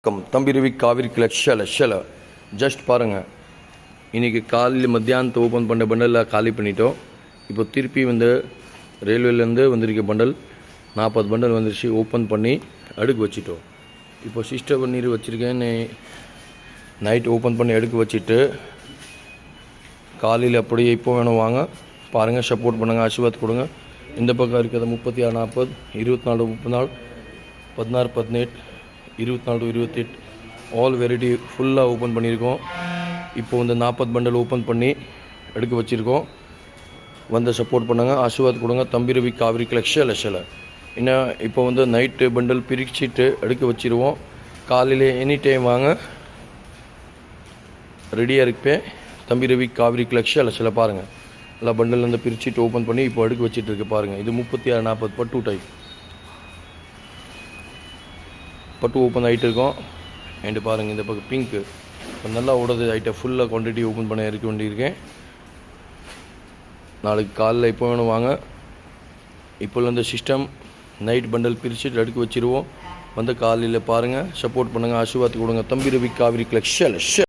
தம்பி ரவி காவிரி ஷல ஜஸ்ட் பாருங்கள். இன்றைக்கி காலையில் மத்தியானத்தை ஓப்பன் பண்ண பண்டலில் காலி பண்ணிட்டோம். இப்போ திருப்பி வந்து ரயில்வேலேருந்து வந்திருக்க பண்டல் 40 பண்டல் வந்துருச்சு. ஓப்பன் பண்ணி அடுக்கு வச்சிட்டோம். இப்போ சிஸ்டர் பண்ணி வச்சுருக்கேன். நைட் ஓப்பன் பண்ணி அடுக்கு வச்சுட்டு காலையில் அப்படியே இப்போ வேணும் வாங்க பாருங்கள், சப்போர்ட் பண்ணுங்கள், ஆசீர்வாத் கொடுங்க. இந்த பக்கம் இருக்கிறது 36, 40, 24, 34, 16, 18, 24, 28 ஆல் வெரைட்டி ஃபுல்லாக ஓப்பன் பண்ணியிருக்கோம். இப்போ வந்து 40 பண்டல் ஓப்பன் பண்ணி எடுக்க வச்சுருக்கோம். வந்து சப்போர்ட் பண்ணுங்கள், ஆசீர்வாத் கொடுங்க. தம்பி ரவி காவிரி ஷல இன்னும் இப்போ வந்து நைட்டு பண்டல் பிரிச்சுட்டு எடுக்க வச்சுருவோம். காலையில் எனி டைம் வாங்க, ரெடியாக இருப்பேன். தம்பி ரவி காவிரி ஷல பாருங்கள். எல்லா பண்டல்லேருந்து பிரிச்சுட்டு ஓப்பன் பண்ணி இப்போ அடுக்கு வச்சுட்டு இருக்கு பாருங்கள். இது 36, 40 பட்டு டைப் பட்டு ஓப்பன் ஆகிட்டு இருக்கோம். அண்டு பாருங்கள், இந்த பக்கம் பிங்க்கு நல்லா ஓடுறது ஐட்டம் ஃபுல்லாக குவான்டிட்டி ஓப்பன் பண்ண இருக்க வேண்டியிருக்கேன். நாளைக்கு காலையில் இப்போ வேணும் வாங்க. இப்போலேருந்து சிஸ்டம் நைட் பண்டல் பிரிச்சுட்டு அடுக்கு வச்சுருவோம். வந்து காலையில் பாருங்கள், சப்போர்ட் பண்ணுங்கள், ஆசீர்வாத் கொடுங்க. தம்பி ரவி காவிரி ஷல